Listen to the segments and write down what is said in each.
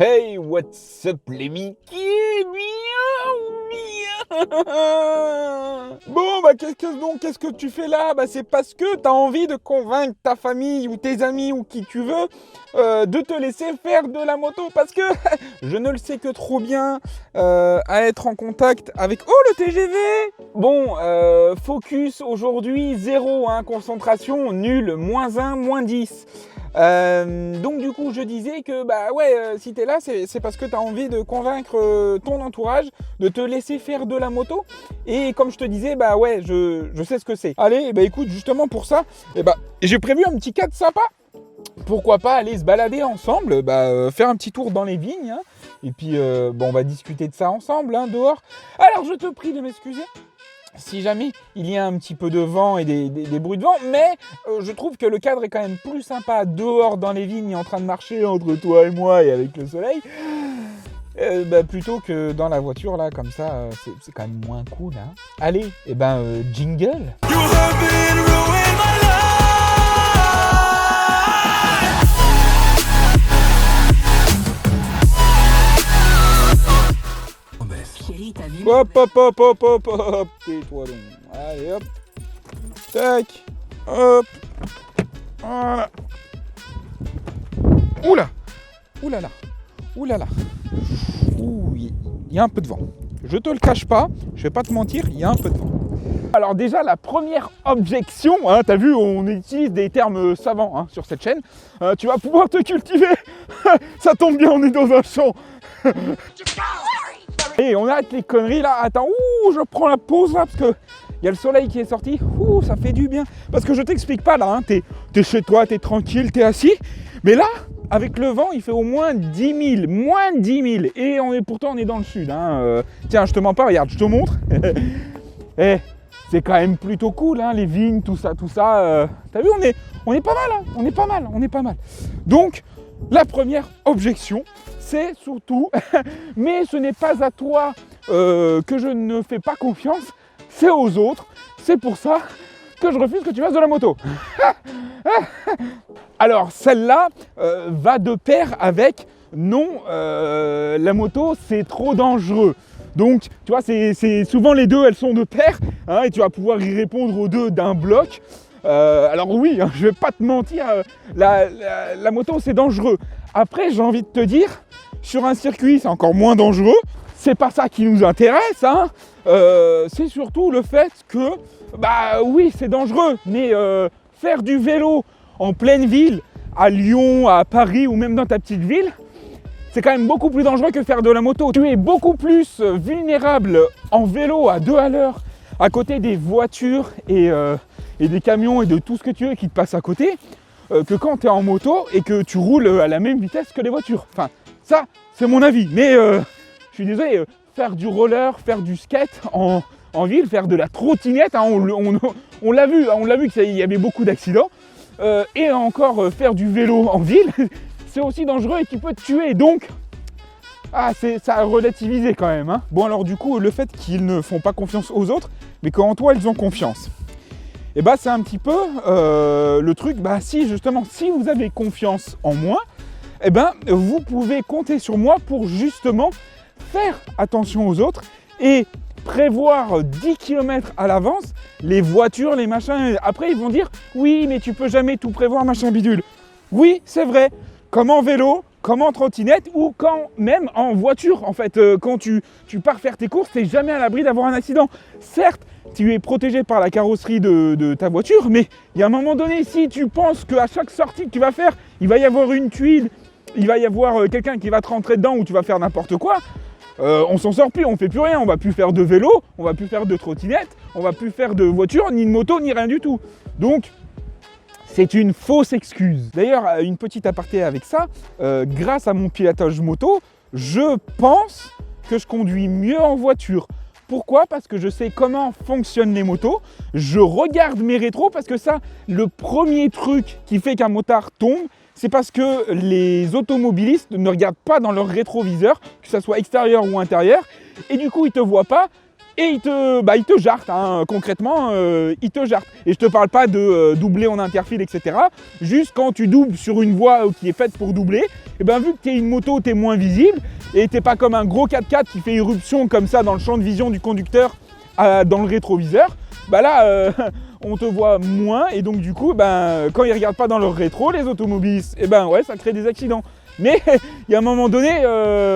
Hey, what's up les Mickey? Miaou, miaou. Bon, bah qu'est-ce que tu fais là? Bah c'est parce que t'as envie de convaincre ta famille ou tes amis ou qui tu veux de te laisser faire de la moto parce que je ne le sais que trop bien à être en contact avec... Oh, le TGV! Bon, focus aujourd'hui, 0, hein, concentration, nul, -1, -10. Donc du coup je disais que si t'es là c'est parce que t'as envie de convaincre ton entourage de te laisser faire de la moto et comme je te disais je sais ce que c'est. Allez écoute, justement pour ça j'ai prévu un petit cadre sympa. Pourquoi pas aller se balader ensemble, faire un petit tour dans les vignes, hein, et puis on va discuter de ça ensemble, hein, dehors. Alors je te prie de m'excuser si jamais il y a un petit peu de vent et des bruits de vent, mais je trouve que le cadre est quand même plus sympa dehors dans les vignes en train de marcher entre toi et moi et avec le soleil, plutôt que dans la voiture là, comme ça, c'est quand même moins cool, hein. Allez, jingle. Hop, tais-toi donc. Allez, hop. Tac. Hop. Voilà. Oula. Oulala. Oulala. Ouh, il y a un peu de vent. Je te le cache pas, je vais pas te mentir, il y a un peu de vent. Alors déjà, la première objection, hein, t'as vu, on utilise des termes savants, hein, sur cette chaîne. Tu vas pouvoir te cultiver. Ça tombe bien, on est dans un champ. Et on arrête les conneries là. Attends, je prends la pause là parce que il y a le soleil qui est sorti. Ça fait du bien. Parce que je t'explique pas là, hein, t'es chez toi, t'es tranquille, t'es assis. Mais là, avec le vent, il fait au moins 10 000, moins 10 000. Et pourtant on est dans le sud, hein. Tiens, je te mens pas, regarde, je te montre. C'est quand même plutôt cool, hein, les vignes, tout ça. T'as vu, on est pas mal, hein, on est pas mal. Donc, la première objection, c'est surtout, mais ce n'est pas à toi que je ne fais pas confiance, c'est aux autres. C'est pour ça que je refuse que tu fasses de la moto. Alors celle-là va de pair avec non, la moto c'est trop dangereux. Donc tu vois, c'est souvent les deux, elles sont de pair, hein, et tu vas pouvoir y répondre aux deux d'un bloc. Alors oui, hein, je vais pas te mentir, la moto c'est dangereux. Après j'ai envie de te dire, sur un circuit c'est encore moins dangereux, c'est pas ça qui nous intéresse, hein. C'est surtout le fait que, oui c'est dangereux, mais faire du vélo en pleine ville, à Lyon, à Paris ou même dans ta petite ville, c'est quand même beaucoup plus dangereux que faire de la moto. Tu es beaucoup plus vulnérable en vélo à 2 à l'heure, à côté des voitures et des camions et de tout ce que tu veux qui te passe à côté, que quand tu es en moto et que tu roules à la même vitesse que les voitures. Enfin, ça, c'est mon avis. Mais je suis désolé, faire du roller, faire du skate en ville, faire de la trottinette, hein, on l'a vu qu'il y avait beaucoup d'accidents. Et encore faire du vélo en ville, c'est aussi dangereux et qui peut te tuer. Donc, ça a relativisé quand même, hein. Bon alors du coup, le fait qu'ils ne font pas confiance aux autres, mais qu'en toi ils ont confiance. Et c'est un petit peu le truc, si vous avez confiance en moi, vous pouvez compter sur moi pour justement faire attention aux autres et prévoir 10 km à l'avance les voitures, les machins. Après ils vont dire oui mais tu peux jamais tout prévoir, machin bidule. Oui c'est vrai, comme en vélo, comme en trottinette ou quand même en voiture. En fait, quand tu pars faire tes courses, t'es jamais à l'abri d'avoir un accident. Certes, tu es protégé par la carrosserie de ta voiture, mais il y a un moment donné, si tu penses qu'à chaque sortie que tu vas faire, il va y avoir une tuile, il va y avoir quelqu'un qui va te rentrer dedans ou tu vas faire n'importe quoi, on s'en sort plus, on fait plus rien, on va plus faire de vélo, on va plus faire de trottinette, on va plus faire de voiture, ni de moto, ni rien du tout. Donc, c'est une fausse excuse. D'ailleurs, une petite aparté avec ça, grâce à mon pilotage moto, je pense que je conduis mieux en voiture. Pourquoi ? Parce que je sais comment fonctionnent les motos, je regarde mes rétros, parce que ça, le premier truc qui fait qu'un motard tombe, c'est parce que les automobilistes ne regardent pas dans leur rétroviseur, que ça soit extérieur ou intérieur, et du coup ils ne te voient pas, et il te jarte, hein, concrètement, il te jarte. Et je te parle pas de doubler en interfile, etc. Juste quand tu doubles sur une voie qui est faite pour doubler, et ben vu que tu es une moto, tu es moins visible, et tu n'es pas comme un gros 4x4 qui fait irruption comme ça dans le champ de vision du conducteur dans le rétroviseur, bah là, on te voit moins, et donc du coup, ben, quand ils regardent pas dans leur rétro, les automobilistes, et ben ouais, ça crée des accidents. Mais il y a un moment donné,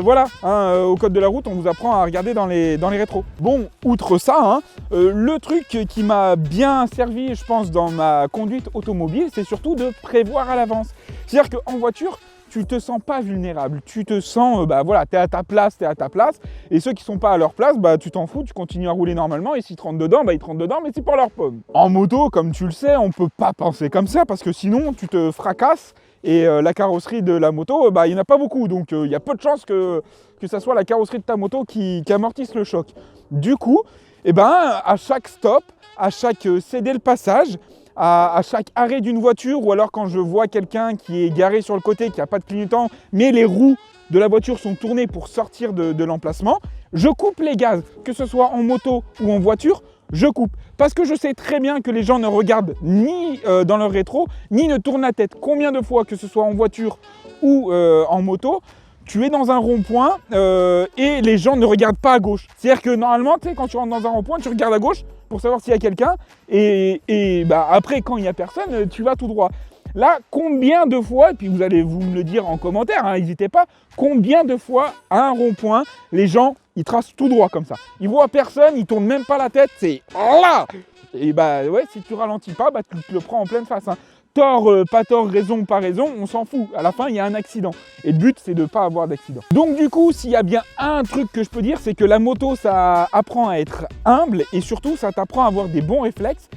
voilà, hein, au code de la route, on vous apprend à regarder dans les rétros. Bon, outre ça, hein, le truc qui m'a bien servi, je pense, dans ma conduite automobile, c'est surtout de prévoir à l'avance. C'est-à-dire qu'en voiture, tu te sens pas vulnérable, tu te sens, voilà, t'es à ta place, et ceux qui sont pas à leur place, tu t'en fous, tu continues à rouler normalement, et s'ils te rentrent dedans, ils te rentrent dedans, mais c'est pour leur pomme. En moto, comme tu le sais, on peut pas penser comme ça, parce que sinon, tu te fracasses, et la carrosserie de la moto, il n'y en a pas beaucoup, donc il y a peu de chances que ça soit la carrosserie de ta moto qui amortisse le choc. Du coup, à chaque stop, à chaque céder le passage, à chaque arrêt d'une voiture, ou alors quand je vois quelqu'un qui est garé sur le côté, qui n'a pas de clignotant, mais les roues de la voiture sont tournées pour sortir de l'emplacement, je coupe les gaz, que ce soit en moto ou en voiture, je coupe. Parce que je sais très bien que les gens ne regardent ni dans leur rétro, ni ne tournent la tête. Combien de fois, que ce soit en voiture ou en moto, tu es dans un rond-point et les gens ne regardent pas à gauche. C'est-à-dire que normalement, tu sais, quand tu rentres dans un rond-point, tu regardes à gauche pour savoir s'il y a quelqu'un. Et après, quand il n'y a personne, tu vas tout droit. Là, combien de fois, et puis vous allez vous me le dire en commentaire, hein, n'hésitez pas, combien de fois à un rond-point, les gens, ils tracent tout droit comme ça. Ils voient personne, ils tournent même pas la tête, c'est là. Et ouais, si tu ralentis pas, tu te le prends en pleine face. Hein. Tort, pas tort, raison, pas raison, on s'en fout. À la fin, il y a un accident. Et le but, c'est de ne pas avoir d'accident. Donc du coup, s'il y a bien un truc que je peux dire, c'est que la moto, ça apprend à être humble et surtout, ça t'apprend à avoir des bons réflexes.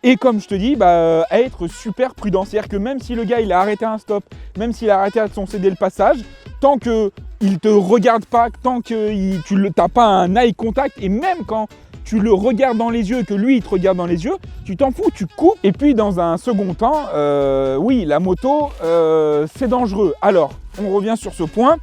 Et comme je te dis, à être super prudent. C'est-à-dire que même si le gars, il a arrêté un stop, même s'il a arrêté à son céder le passage, tant qu'il ne te regarde pas, tant que tu n'as pas un eye contact, et même quand tu le regardes dans les yeux et que lui, il te regarde dans les yeux, tu t'en fous, tu coupes. Et puis, dans un second temps, oui, la moto, c'est dangereux. Alors, on revient sur ce point.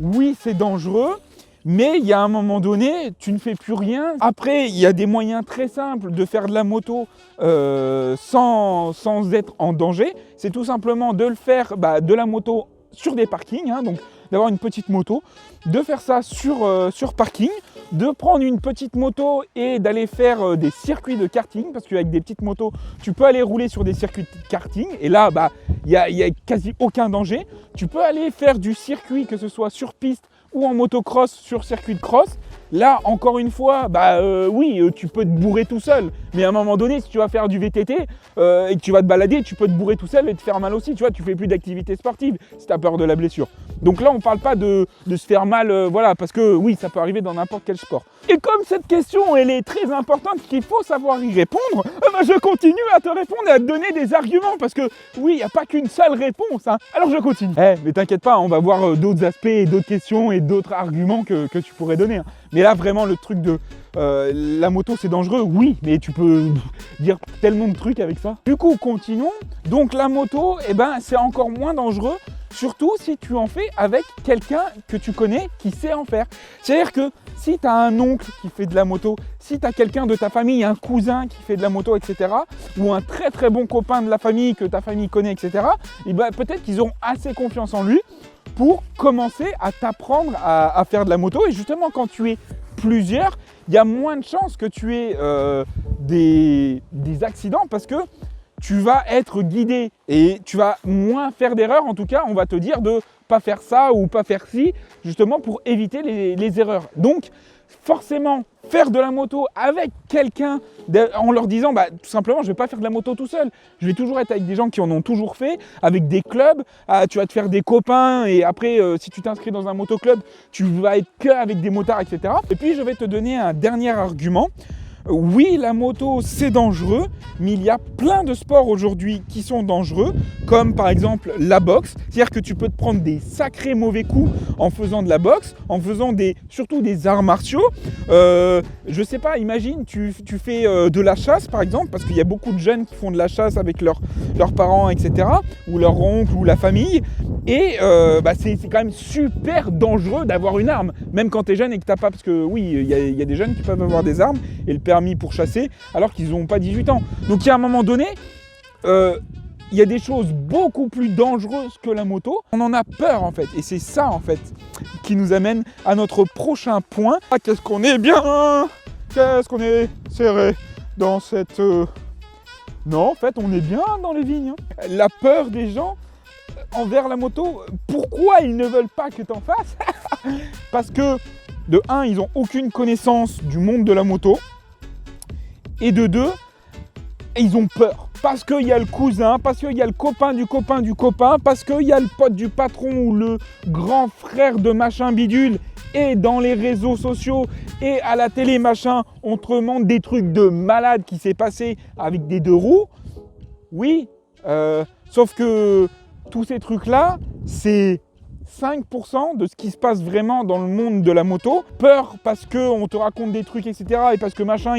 Oui, c'est dangereux. Mais il y a un moment donné, tu ne fais plus rien. Après, il y a des moyens très simples de faire de la moto sans être en danger. C'est tout simplement de le faire, de la moto sur des parkings, hein, donc d'avoir une petite moto, de faire ça sur parking, de prendre une petite moto et d'aller faire des circuits de karting, parce qu'avec des petites motos, tu peux aller rouler sur des circuits de karting, et là, il y a quasi aucun danger. Tu peux aller faire du circuit, que ce soit sur piste, ou en motocross sur circuit de cross. Là, encore une fois, oui, tu peux te bourrer tout seul. Mais à un moment donné, si tu vas faire du VTT et que tu vas te balader, tu peux te bourrer tout seul et te faire mal aussi. Tu vois, tu fais plus d'activité sportive si tu as peur de la blessure. Donc là, on ne parle pas de se faire mal, voilà, parce que oui, ça peut arriver dans n'importe quel sport. Et comme cette question, elle est très importante, qu'il faut savoir y répondre, je continue à te répondre et à te donner des arguments, parce que oui, il n'y a pas qu'une seule réponse. Hein. Alors je continue. Mais t'inquiète pas, on va voir d'autres aspects, d'autres questions et d'autres arguments que tu pourrais donner. Hein. Mais là, vraiment, le truc de la moto, c'est dangereux, oui, mais tu peux dire tellement de trucs avec ça. Du coup, continuons. Donc la moto, c'est encore moins dangereux, surtout si tu en fais avec quelqu'un que tu connais qui sait en faire. C'est-à-dire que si tu as un oncle qui fait de la moto, si tu as quelqu'un de ta famille, un cousin qui fait de la moto, etc., ou un très très bon copain de la famille que ta famille connaît, etc., et peut-être qu'ils auront assez confiance en lui pour commencer à t'apprendre à faire de la moto. Et justement, quand tu es plusieurs, il y a moins de chances que tu aies des accidents, parce que tu vas être guidé et tu vas moins faire d'erreurs. En tout cas, on va te dire de pas faire ça ou pas faire ci, justement pour éviter les erreurs. Donc, forcément, faire de la moto avec quelqu'un, en leur disant, tout simplement, je ne vais pas faire de la moto tout seul. Je vais toujours être avec des gens qui en ont toujours fait, avec des clubs. Tu vas te faire des copains, et après, si tu t'inscris dans un motoclub, tu vas être qu'avec des motards, etc. Et puis, je vais te donner un dernier argument. Oui, la moto, c'est dangereux, mais il y a plein de sports aujourd'hui qui sont dangereux, comme par exemple la boxe. C'est-à-dire que tu peux te prendre des sacrés mauvais coups en faisant de la boxe, en faisant surtout des arts martiaux. Je sais pas, imagine, tu fais de la chasse par exemple, parce qu'il y a beaucoup de jeunes qui font de la chasse avec leurs parents, etc., ou leur oncle, ou la famille. Et c'est quand même super dangereux d'avoir une arme, même quand tu es jeune et que tu n'as pas, parce que oui, il y a des jeunes qui peuvent avoir des armes et le permis pour chasser alors qu'ils n'ont pas 18 ans. Donc il y a un moment donné, il y a des choses beaucoup plus dangereuses que la moto. On en a peur en fait, et c'est ça en fait qui nous amène à notre prochain point. Ah, qu'est-ce qu'on est bien, qu'est-ce qu'on est serré dans cette... Non, en fait, on est bien dans les vignes. La peur des gens envers la moto, pourquoi ils ne veulent pas que tu en fasses? Parce que, de 1, ils n'ont aucune connaissance du monde de la moto. Et de 2, ils ont peur. Parce qu'il y a le cousin, parce qu'il y a le copain du copain du copain, parce qu'il y a le pote du patron ou le grand frère de machin bidule. Et dans les réseaux sociaux et à la télé machin, on te remonte des trucs de malade qui s'est passé avec des 2 roues. Oui, sauf que tous ces trucs-là, c'est 5% de ce qui se passe vraiment dans le monde de la moto. Peur parce qu'on te raconte des trucs, etc. Et parce que machin,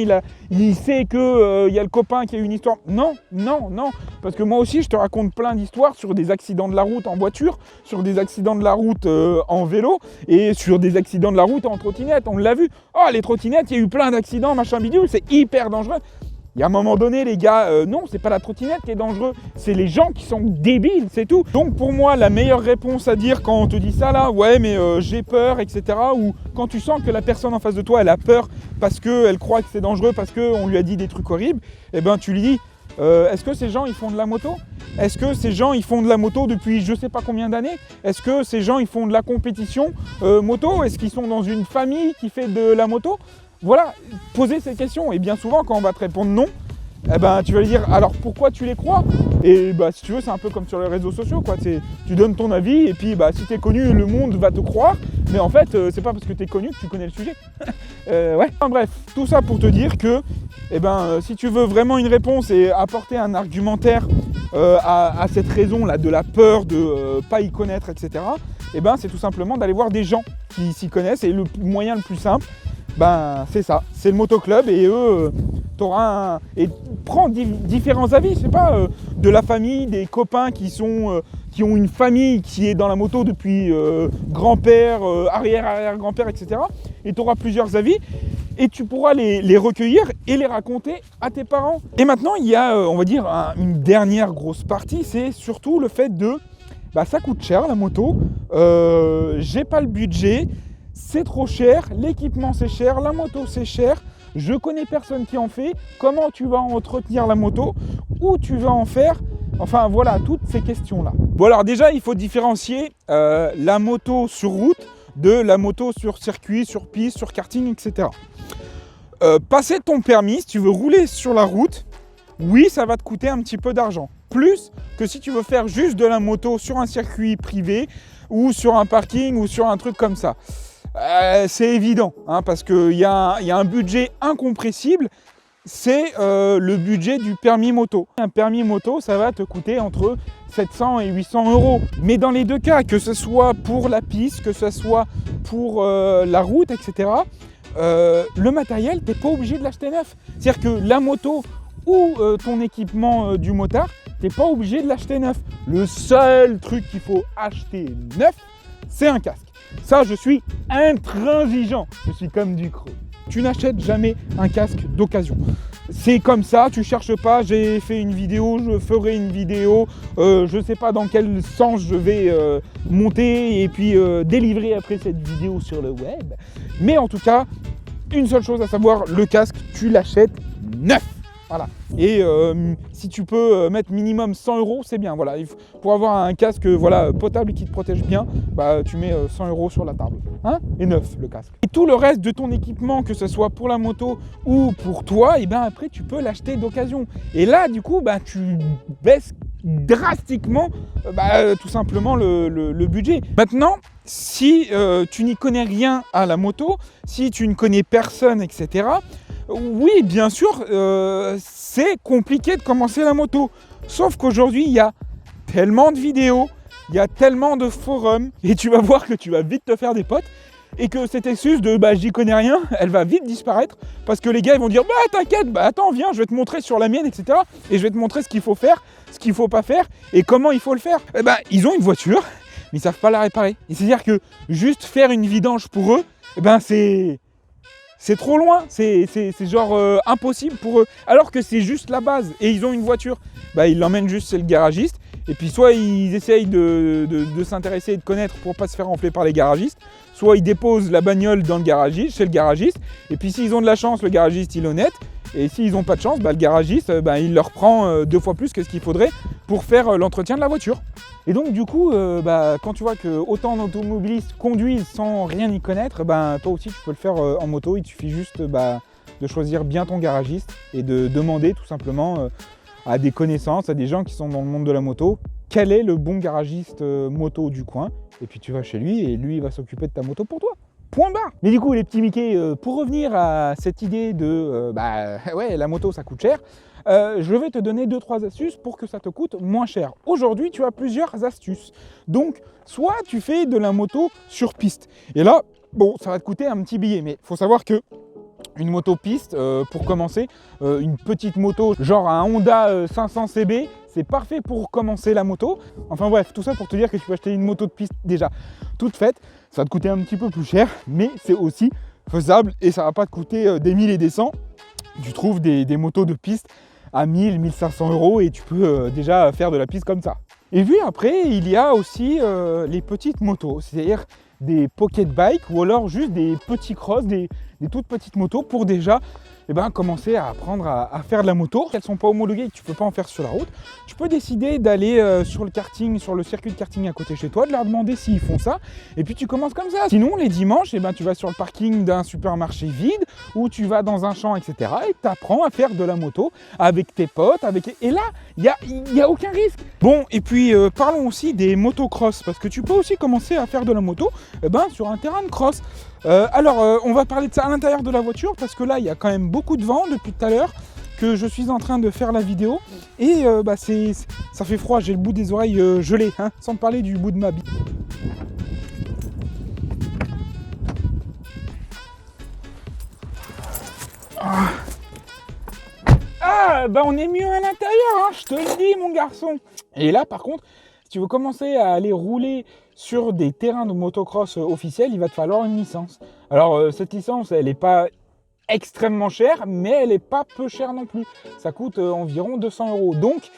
il sait qu'il y a le copain qui a une histoire. Non. Parce que moi aussi, je te raconte plein d'histoires sur des accidents de la route en voiture, sur des accidents de la route en vélo et sur des accidents de la route en trottinette. On l'a vu. Oh, les trottinettes, il y a eu plein d'accidents, machin bidule, c'est hyper dangereux. Il y a un moment donné, les gars, non, c'est pas la trottinette qui est dangereux, c'est les gens qui sont débiles, c'est tout. Donc pour moi, la meilleure réponse à dire quand on te dit ça là, ouais, mais j'ai peur, etc. Ou quand tu sens que la personne en face de toi, elle a peur parce qu'elle croit que c'est dangereux, parce qu'on lui a dit des trucs horribles, eh ben tu lui dis, est-ce que ces gens, ils font de la moto? Est-ce que ces gens, ils font de la moto depuis je sais pas combien d'années? Est-ce que ces gens, ils font de la compétition moto? Est-ce qu'ils sont dans une famille qui fait de la moto? Voilà, poser ces questions. Et bien souvent, quand on va te répondre non, eh ben, tu vas lui dire alors pourquoi tu les crois? Et si tu veux, c'est un peu comme sur les réseaux sociaux, quoi. Tu donnes ton avis et puis si tu es connu, le monde va te croire. Mais en fait, c'est pas parce que tu es connu que tu connais le sujet. Ouais. Enfin, bref, tout ça pour te dire que si tu veux vraiment une réponse et apporter un argumentaire à cette raison-là de la peur de pas y connaître, etc., c'est tout simplement d'aller voir des gens qui s'y connaissent. Et le moyen le plus simple, c'est ça, c'est le motoclub et eux, t'auras et prends différents avis, je sais pas, de la famille, des copains qui ont une famille qui est dans la moto depuis grand-père, arrière-arrière-grand-père, etc. Et tu auras plusieurs avis et tu pourras les recueillir et les raconter à tes parents. Et maintenant, il y a, on va dire, une dernière grosse partie, c'est surtout le fait de, ça coûte cher la moto, j'ai pas le budget, c'est trop cher, l'équipement c'est cher, la moto c'est cher, je connais personne qui en fait, comment tu vas entretenir la moto, où tu vas en faire, enfin voilà, toutes ces questions-là. Bon alors déjà, il faut différencier la moto sur route de la moto sur circuit, sur piste, sur karting, etc. Passer ton permis, si tu veux rouler sur la route, oui, ça va te coûter un petit peu d'argent. Plus que si tu veux faire juste de la moto sur un circuit privé ou sur un parking ou sur un truc comme ça. C'est évident, parce qu'il y a un budget incompressible, c'est le budget du permis moto. Un permis moto, ça va te coûter entre 700 et 800 euros. Mais dans les deux cas, que ce soit pour la piste, que ce soit pour la route, etc., le matériel, tu n'es pas obligé de l'acheter neuf. C'est-à-dire que la moto ou ton équipement du motard, tu n'es pas obligé de l'acheter neuf. Le seul truc qu'il faut acheter neuf, c'est un casque. Ça, je suis intransigeant. Je suis comme du creux. Tu n'achètes jamais un casque d'occasion. C'est comme ça, tu cherches pas, j'ai fait une vidéo, je ferai une vidéo, je ne sais pas dans quel sens je vais monter et puis délivrer après cette vidéo sur le web. Mais en tout cas, une seule chose à savoir, le casque, tu l'achètes neuf. Voilà. Et si tu peux mettre minimum 100 euros, c'est bien. Voilà. Pour avoir un casque potable qui te protège bien, tu mets 100 euros sur la table. Et neuf le casque. Et tout le reste de ton équipement, que ce soit pour la moto ou pour toi, après tu peux l'acheter d'occasion. Et là, du coup, tu baisses drastiquement tout simplement le budget. Maintenant, si tu n'y connais rien à la moto, si tu ne connais personne, etc., oui, bien sûr, c'est compliqué de commencer la moto. Sauf qu'aujourd'hui, il y a tellement de vidéos, il y a tellement de forums, et tu vas voir que tu vas vite te faire des potes, et que cette excuse de j'y connais rien, elle va vite disparaître, parce que les gars ils vont dire t'inquiète, attends, viens, je vais te montrer sur la mienne, etc. Et je vais te montrer ce qu'il faut faire, ce qu'il faut pas faire, et comment il faut le faire. Ils ont une voiture, mais ils savent pas la réparer. Et c'est-à-dire que juste faire une vidange pour eux, c'est trop loin, c'est genre impossible pour eux. Alors que c'est juste la base, et ils ont une voiture, ils l'emmènent juste chez le garagiste, et puis soit ils essayent de s'intéresser et de connaître pour pas se faire enfler par les garagistes, soit ils déposent la bagnole dans le garagiste, chez le garagiste, et puis s'ils ont de la chance, le garagiste il est honnête, et s'ils n'ont pas de chance, le garagiste il leur prend 2 fois plus que ce qu'il faudrait pour faire l'entretien de la voiture. Et donc du coup, quand tu vois que autant d'automobilistes conduisent sans rien y connaître, toi aussi tu peux le faire en moto, il suffit juste de choisir bien ton garagiste et de demander tout simplement à des connaissances, à des gens qui sont dans le monde de la moto, quel est le bon garagiste moto du coin, et puis tu vas chez lui et lui il va s'occuper de ta moto pour toi. Point barre. Mais du coup les petits Mickey, pour revenir à cette idée de ouais la moto ça coûte cher, je vais te donner 2-3 astuces pour que ça te coûte moins cher. Aujourd'hui tu as plusieurs astuces. Donc soit tu fais de la moto sur piste. Et là, bon ça va te coûter un petit billet, mais il faut savoir que une moto piste, pour commencer, une petite moto genre un Honda 500 CB, c'est parfait pour commencer la moto. Enfin bref, tout ça pour te dire que tu peux acheter une moto de piste déjà toute faite. Ça va te coûter un petit peu plus cher, mais c'est aussi faisable et ça va pas te coûter des 1000 et des 100. Tu trouves des motos de piste à 1000, 1500 euros et tu peux déjà faire de la piste comme ça. Et puis après, il y a aussi les petites motos, c'est-à-dire des pocket bikes ou alors juste des petits cross, des toutes petites motos pour déjà commencer à apprendre à faire de la moto. Elles ne sont pas homologuées et que tu ne peux pas en faire sur la route. Tu peux décider d'aller sur le karting, sur le circuit de karting à côté de chez toi, de leur demander s'ils font ça. Et puis tu commences comme ça. Sinon, les dimanches, tu vas sur le parking d'un supermarché vide ou tu vas dans un champ, etc. Et tu apprends à faire de la moto avec tes potes. Et là, il n'y a aucun risque. Bon, et puis parlons aussi des motocross parce que tu peux aussi commencer à faire de la moto sur un terrain de cross. On va parler de ça à l'intérieur de la voiture parce que là, il y a quand même beaucoup de vent depuis tout à l'heure que je suis en train de faire la vidéo et ça fait froid, j'ai le bout des oreilles gelé, sans parler du bout de ma bite. On est mieux à l'intérieur, je te le dis mon garçon. Et là par contre, si tu veux commencer à aller rouler sur des terrains de motocross officiels, il va te falloir une licence. Alors cette licence, elle n'est pas extrêmement chère, mais elle n'est pas peu chère non plus. Ça coûte environ 200 euros. Donc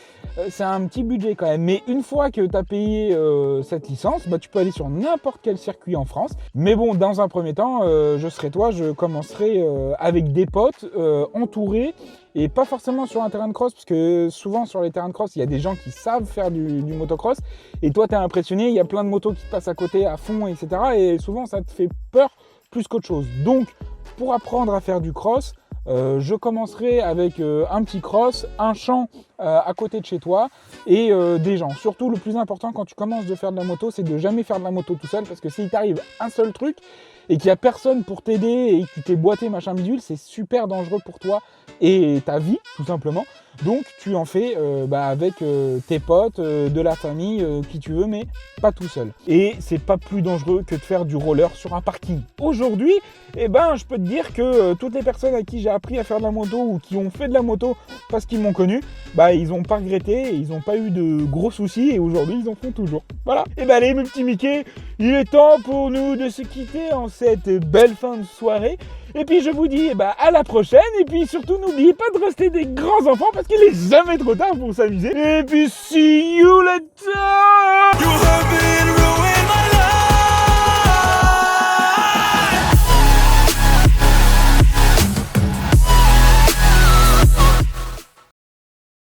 c'est un petit budget quand même. Mais une fois que tu as payé cette licence, tu peux aller sur n'importe quel circuit en France. Mais bon, dans un premier temps, je serai toi, je commencerai avec des potes, entourés. Et pas forcément sur un terrain de cross, parce que souvent sur les terrains de cross, il y a des gens qui savent faire du motocross. Et toi, tu es impressionné, il y a plein de motos qui te passent à côté à fond, etc. Et souvent, ça te fait peur plus qu'autre chose. Donc, pour apprendre à faire du cross, je commencerai avec un petit cross, un champ à côté de chez toi et des gens. Surtout, le plus important quand tu commences de faire de la moto, c'est de jamais faire de la moto tout seul, parce que s'il t'arrive un seul truc et qu'il n'y a personne pour t'aider et que tu t'es boité machin bidule, c'est super dangereux pour toi et ta vie tout simplement. Donc tu en fais avec tes potes, de la famille, qui tu veux, mais pas tout seul. Et c'est pas plus dangereux que de faire du roller sur un parking. Aujourd'hui, je peux te dire que toutes les personnes à qui j'ai appris à faire de la moto ou qui ont fait de la moto parce qu'ils m'ont connu, ils n'ont pas regretté, ils n'ont pas eu de gros soucis et aujourd'hui ils en font toujours. Voilà. Et allez mes petits Mickey, il est temps pour nous de se quitter en cette belle fin de soirée. Et puis je vous dis à la prochaine. Et puis surtout n'oubliez pas de rester des grands enfants parce qu'il est jamais trop tard pour s'amuser. Et puis see you later.